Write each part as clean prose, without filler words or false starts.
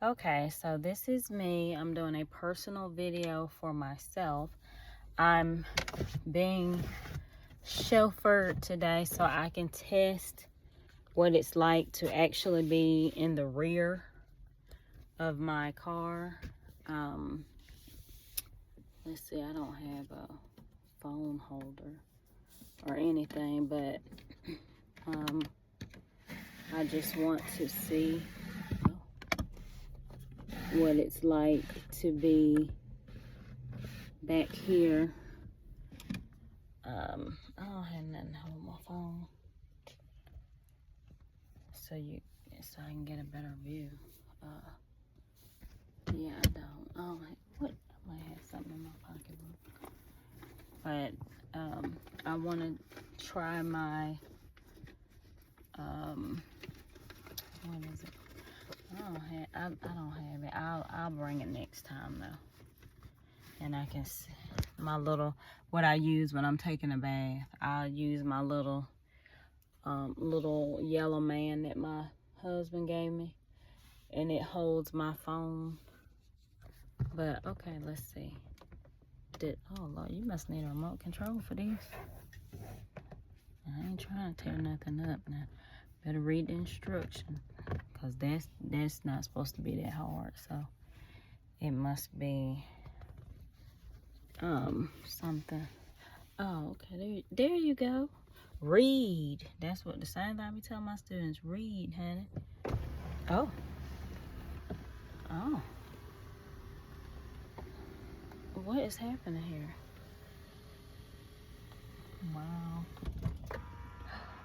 Okay, so this is me. I'm doing a personal video for myself. I'm being chauffeured today so I can test what it's like to actually be in the rear of my car. Let's see, I don't have a phone holder or anything, but I just want to see what it's like to be back here. I don't have nothing to hold my phone, so I can get a better view. Yeah, I don't. Oh, what? I might have something in my pocketbook, but I want to try my what is it? I don't have it. I'll bring it next time though, and I can see my little what I use when I'm taking a bath. I'll use my little yellow man that my husband gave me, and it holds my phone. But okay, let's see. Oh Lord, you must need a remote control for this. I ain't trying to tear nothing up now. Better read the instructions, because that's not supposed to be that hard. So it must be something. Oh, okay, there you go. Read. That's what the same thing I be telling my students. Read, honey. Oh. What is happening here? Wow.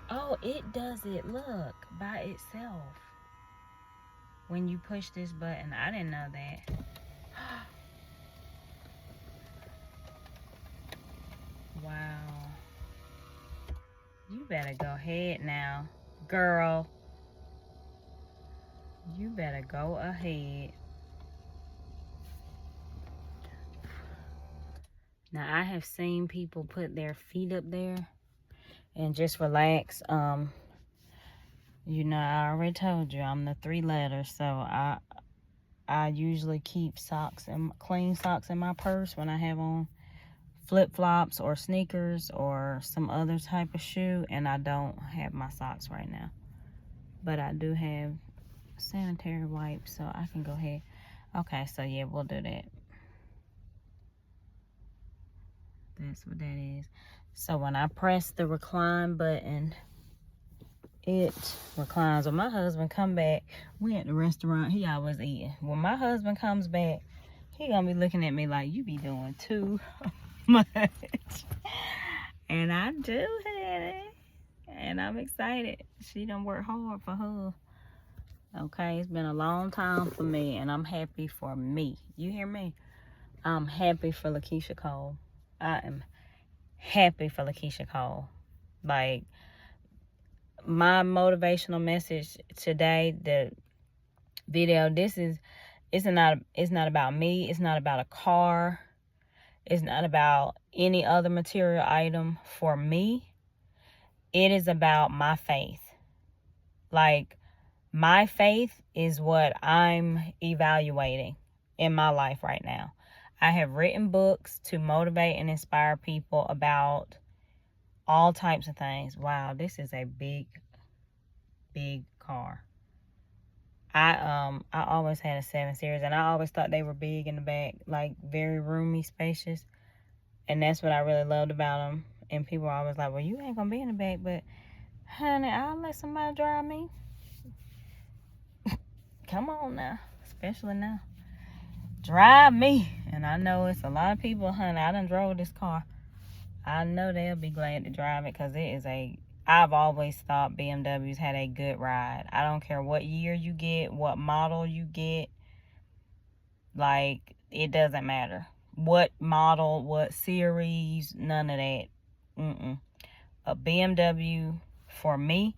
Oh, it does it, look, by itself. When you push this button. I didn't know that. Wow. You better go ahead now, girl. You better go ahead. Now, I have seen people put their feet up there and just relax. You know, I already told you I'm the 3 letters, so I usually keep socks and clean socks in my purse when I have on flip-flops or sneakers or some other type of shoe, and I don't have my socks right now, but I do have sanitary wipes, so I can go ahead. Okay, so yeah, we'll do that. That's what that is. So when I press the recline button, it reclines. When my husband come back, we at the restaurant, he always eating. When my husband comes back, he gonna be looking at me like, you be doing too much. And I do, honey. And I'm excited. She done worked hard for her. Okay, it's been a long time for me, and I'm happy for me. You hear me? I'm happy for Lakeisha Cole. I am happy for Lakeisha Cole. Like, my motivational message today, the video, it's not about me. It's not about a car. It's not about any other material item for me. It is about my faith. Like, my faith is what I'm evaluating in my life right now. I have written books to motivate and inspire people about all types of things. Wow, this is a big car. I always had a 7 Series, and I always thought they were big in the back, like very roomy, spacious. And that's what I really loved about them. And people are always like, well, you ain't gonna be in the back, but honey, I'll let somebody drive me. Come on now, especially now. Drive me. And I know it's a lot of people, honey, I done drove this car. I know they'll be glad to drive it, because I've always thought BMWs had a good ride. I don't care what year you get, what model you get. Like, it doesn't matter. What model, what series, none of that. A BMW, for me,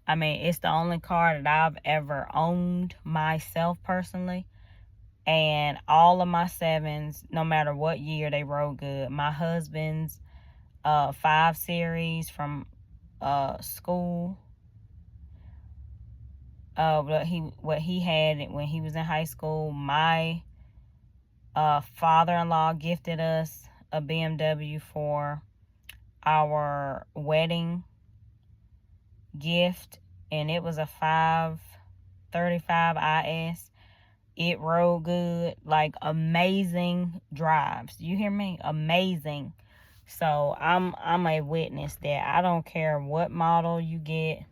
I mean, it's the only car that I've ever owned myself personally. And all of my 7s, no matter what year, they rode good. My husband's 5 Series from school, what he had when he was in high school. My father-in-law gifted us a BMW for our wedding gift, and it was a 535 IS. It rode good, like amazing drives. You hear me? Amazing. So I'm a witness that I don't care what model you get,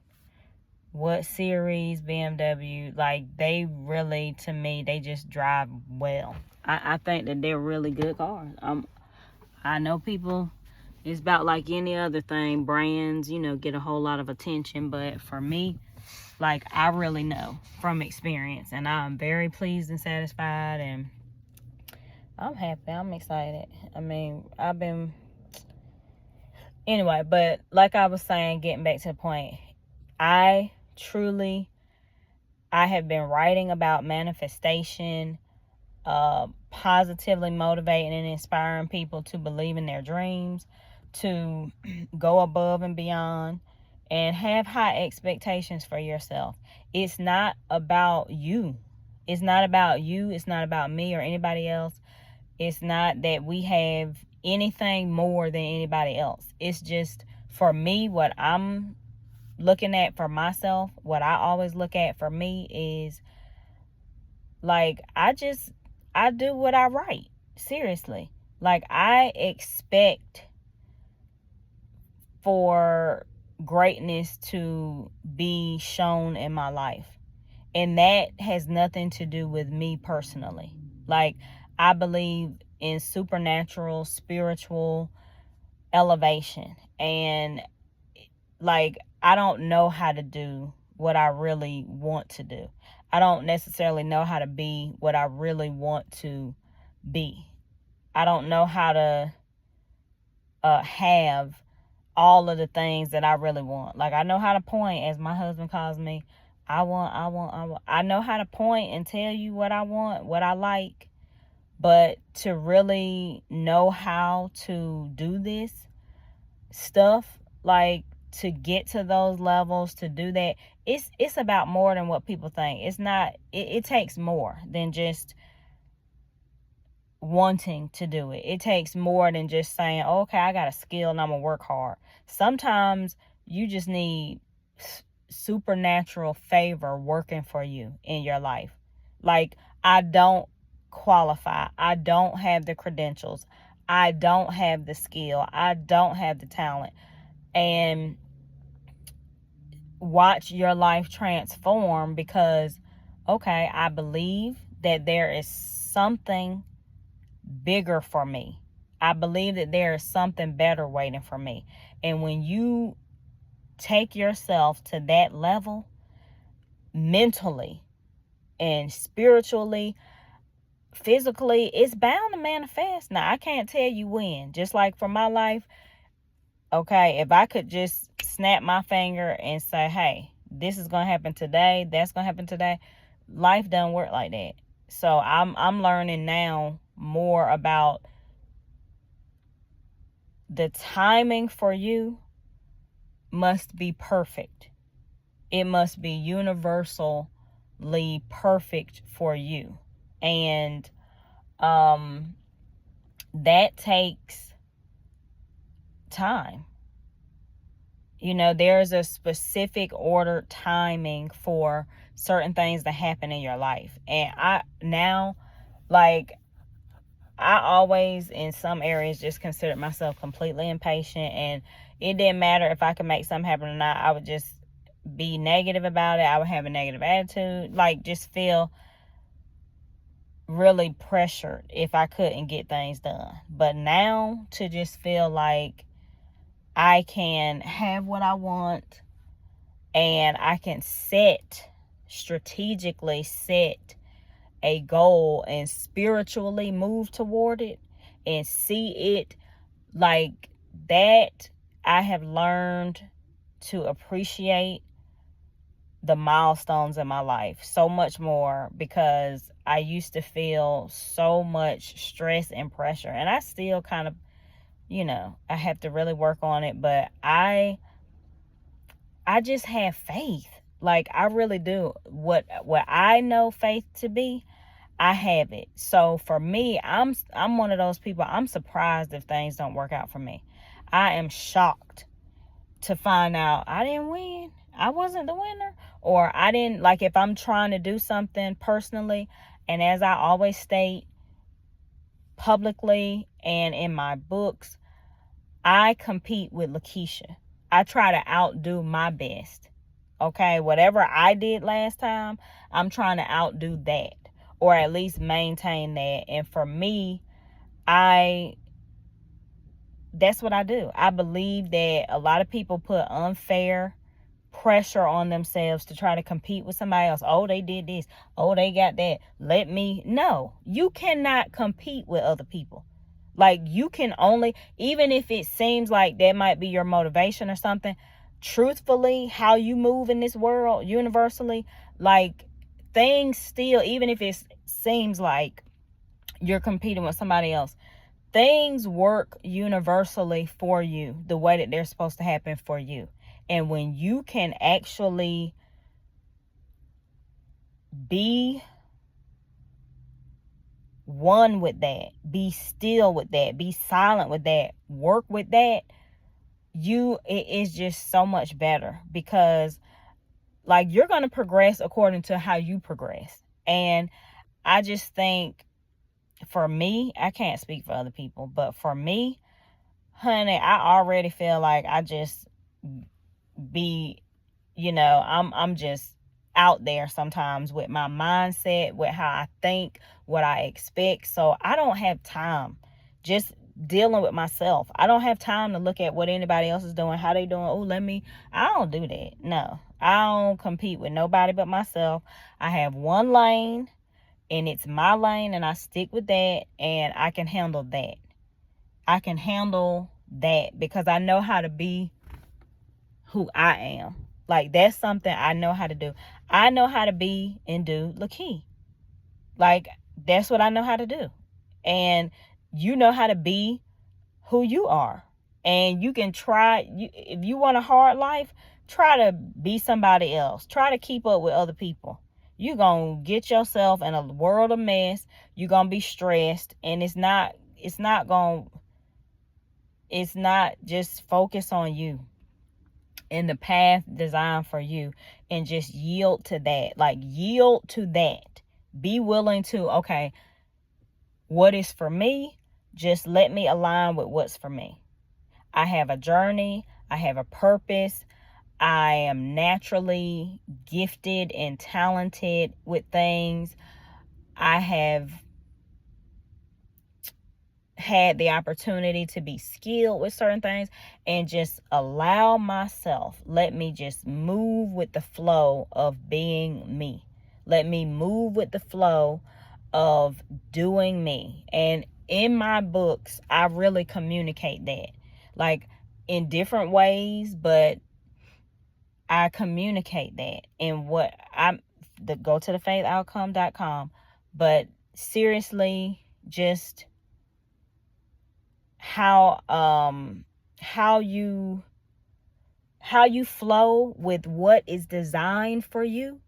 what series BMW, like they really, to me, they just drive well. I think that they're really good cars. I know people, it's about like any other thing, brands, get a whole lot of attention, but for me, like I really know from experience, and I'm very pleased and satisfied, and I'm happy. I'm excited. I mean, anyway, but like I was saying, getting back to the point, I have been writing about manifestation, positively motivating and inspiring people to believe in their dreams, to go above and beyond, and have high expectations for yourself. It's not about you. It's not about you. It's not about me or anybody else. It's not that we have anything more than anybody else. It's just, for me, what I'm looking at for myself, what I always look at for me is, like, I do what I write. Seriously. Like, I expect for greatness to be shown in my life. And that has nothing to do with me personally. Like, I believe in supernatural, spiritual elevation. And, like, I don't know how to do what I really want to do. I don't necessarily know how to be what I really want to be. I don't know how to have all of the things that I really want. Like, I know how to point, as my husband calls me. I know how to point and tell you what I want, what I like. But to really know how to do this stuff, like to get to those levels, to do that, it's about more than what people think. It's not, it takes more than just wanting to do it. It takes more than just saying, oh, okay, I got a skill and I'm gonna work hard. Sometimes you just need supernatural favor working for you in your life. Like, I don't qualify. I don't have the credentials. I don't have the skill. I don't have the talent. And watch your life transform because, okay, I believe that there is something bigger for me. I believe that there is something better waiting for me. And when you take yourself to that level, mentally and spiritually, physically, it's bound to manifest. Now, I can't tell you when. Just like for my life, okay, if I could just snap my finger and say, hey, this is going to happen today, that's going to happen today, life doesn't work like that. So I'm learning now more about the timing for you must be perfect. It must be universally perfect for you. And that takes time. There's a specific ordered timing for certain things that happen in your life. And I always, in some areas, just considered myself completely impatient, and it didn't matter if I could make something happen or not. I would just be negative about it. I would have a negative attitude, like just feel really pressured if I couldn't get things done. But now, to just feel like I can have what I want, and I can strategically set a goal and spiritually move toward it and see it like that. I have learned to appreciate the milestones in my life so much more, because I used to feel so much stress and pressure, and I still kind of, I have to really work on it, but I just have faith. Like, I really do. What I know faith to be, I have it. So for me, I'm one of those people, I'm surprised if things don't work out for me. I am shocked to find out I didn't win. I wasn't the winner. Or I didn't, like, if I'm trying to do something personally, and as I always state publicly and in my books, I compete with Lakeisha. I try to outdo my best. Okay, whatever I did last time, I'm trying to outdo that, or at least maintain that. And for me, that's what I do. I believe that a lot of people put unfair pressure on themselves to try to compete with somebody else. Oh, they did this. Oh, they got that. No, you cannot compete with other people. Like, you can only, even if it seems like that might be your motivation or something, truthfully, how you move in this world universally, like, things still, even if it seems like you're competing with somebody else, things work universally for you the way that they're supposed to happen for you. And when you can actually be one with that, be still with that, be silent with that, work with that, it is just so much better, because like, you're going to progress according to how you progress. And I just think, for me, I can't speak for other people, but for me, honey, I already feel like I just be, I'm just out there sometimes with my mindset, with how I think, what I expect. So I don't have time just dealing with myself. I don't have time to look at what anybody else is doing, how they doing. Oh, I don't do that. No, I don't compete with nobody but myself. I have one lane, and it's my lane, and I stick with that, and I can handle that. I can handle that because I know how to be who I am. Like, that's something I know how to do. I know how to be and do Lakeisha. Like, that's what I know how to do. And you know how to be who you are. And you can try, if you want a hard life, try to be somebody else. Try to keep up with other people. You're going to get yourself in a world of mess. You're going to be stressed. And it's not just focus on you and the path designed for you, and just yield to that. Like, yield to that. Be willing to, okay, what is for me, just let me align with what's for me. I have a journey. I have a purpose. I am naturally gifted and talented with things. I have had the opportunity to be skilled with certain things, and just allow myself, let me just move with the flow of being me. Let me move with the flow of doing me. And in my books, I really communicate that, like, in different ways, but I communicate that in what go to thefaithoutcome.com. But seriously, just how you flow with what is designed for you.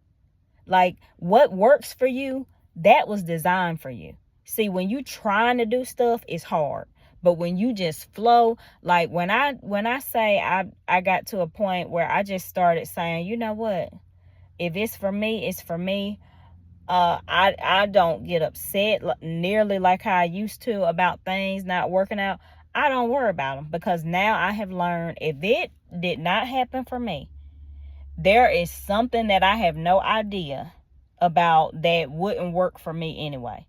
Like, what works for you, that was designed for you. See, when you trying to do stuff, it's hard. But when you just flow, like, when I say I got to a point where I just started saying, you know what, if it's for me, it's for me. I don't get upset nearly like how I used to about things not working out. I don't worry about them, because now I have learned, if it did not happen for me, there is something that I have no idea about that wouldn't work for me anyway.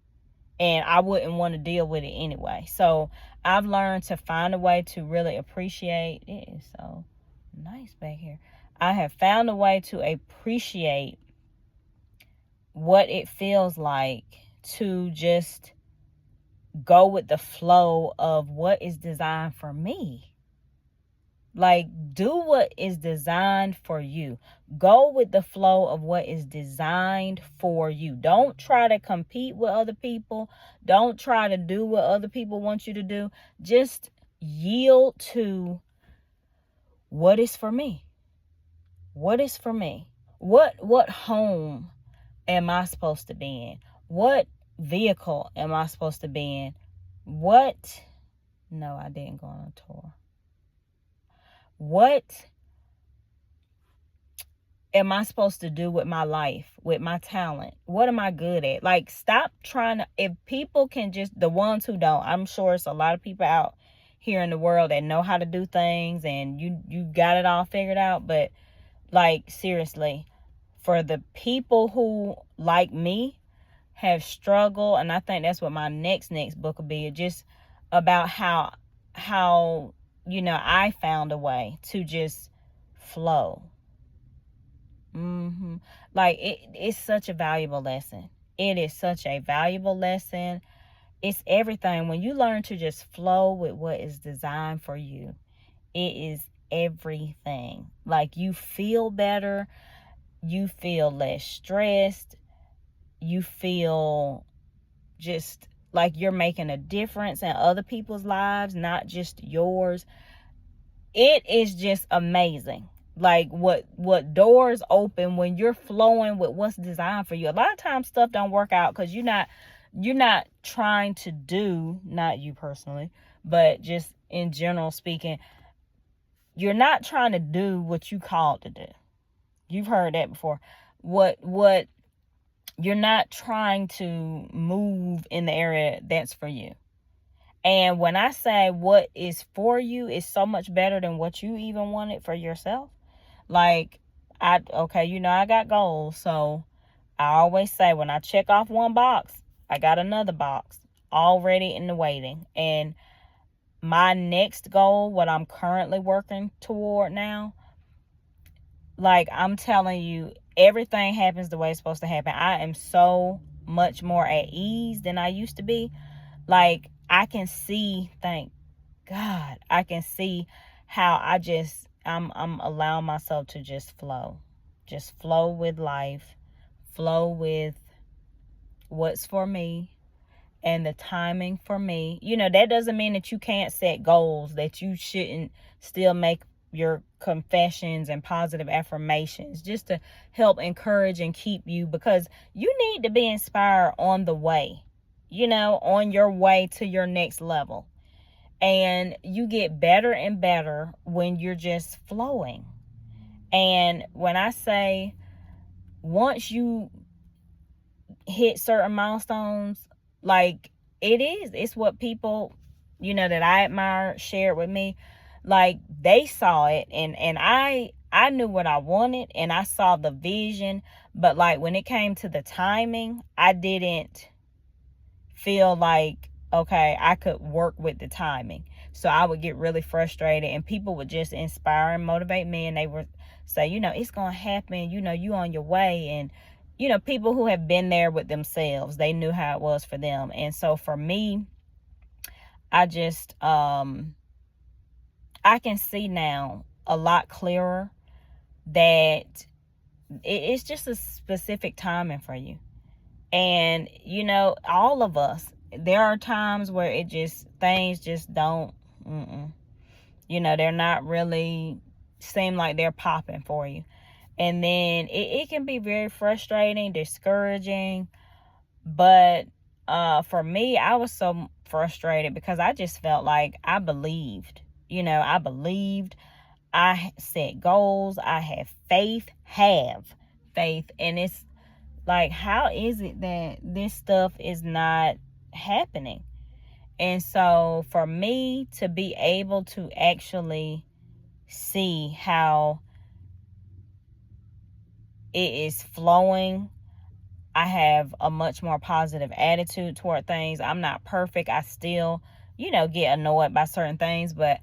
And I wouldn't want to deal with it anyway. So I've learned to find a way to really appreciate. It is so nice back here. I have found a way to appreciate what it feels like to just go with the flow of what is designed for me. Like, do what is designed for you. Go with the flow of what is designed for you. Don't try to compete with other people. Don't try to do what other people want you to do. Just yield to what is for me. What is for me? What home am I supposed to be in? What vehicle am I supposed to be in? No, I didn't go on a tour. What am I supposed to do with my life, with my talent? What am I good at? Like, stop trying to, if people can just, the ones who don't, I'm sure it's a lot of people out here in the world that know how to do things and you got it all figured out. But like, seriously, for the people who, like me, have struggled, and I think that's what my next book will be, just about how I found a way to just flow. Like, it's such a valuable lesson. It is such a valuable lesson. It's everything. When you learn to just flow with what is designed for you, it is everything. Like, you feel better, you feel less stressed, you feel just like you're making a difference in other people's lives, not just yours. It is just amazing. Like, what doors open when you're flowing with what's designed for you. A lot of times stuff don't work out because you're not trying to do, not you personally, but just in general speaking, you're not trying to do what you called to do. You've heard that before. What you're not trying to move in the area that's for you. And when I say what is for you is so much better than what you even wanted for yourself. Like, I got goals. So I always say, when I check off one box, I got another box already in the waiting. And my next goal, what I'm currently working toward now, like, I'm telling you, everything happens the way it's supposed to happen. I am so much more at ease than I used to be. Like, I can see, thank God, I can see how I'm allowing myself to just flow with life, flow with what's for me and the timing for me. That doesn't mean that you can't set goals, that you shouldn't still make your confessions and positive affirmations, just to help encourage and keep you, because you need to be inspired on the way, on your way to your next level. And you get better and better when you're just flowing. And when I say, once you hit certain milestones, like, it's what people, that I admire shared with me. Like, they saw it, and I knew what I wanted, and I saw the vision. But like, when it came to the timing, I didn't feel like, okay, I could work with the timing. So I would get really frustrated, and people would just inspire and motivate me, and they would say, it's gonna happen, you on your way. And people who have been there with themselves, they knew how it was for them. And so for me, I just I can see now a lot clearer that it's just a specific timing for you. And all of us, there are times where things just don't, they're not really seem like they're popping for you. And then it can be very frustrating, discouraging. But for me, I was so frustrated because I just felt like I believed. I set goals. I have faith. And it's like, how is it that this stuff is not happening? And so for me to be able to actually see how it is flowing, I have a much more positive attitude toward things. I'm not perfect. I still, get annoyed by certain things, but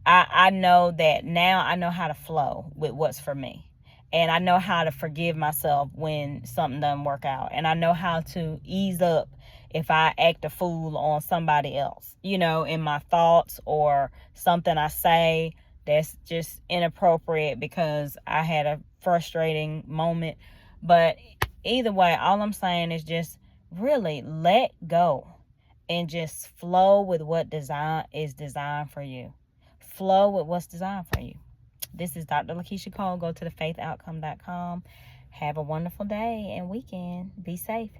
I know that now I know how to flow with what's for me. And I know how to forgive myself when something doesn't work out. And I know how to ease up if I act a fool on somebody else, in my thoughts, or something I say that's just inappropriate because I had a frustrating moment. But either way, all I'm saying is just really let go and just flow with what is designed for you. Flow with what's designed for you. This is Dr. Lakeisha Cole. Go to thefaithoutcome.com. Have a wonderful day and weekend. Be safe.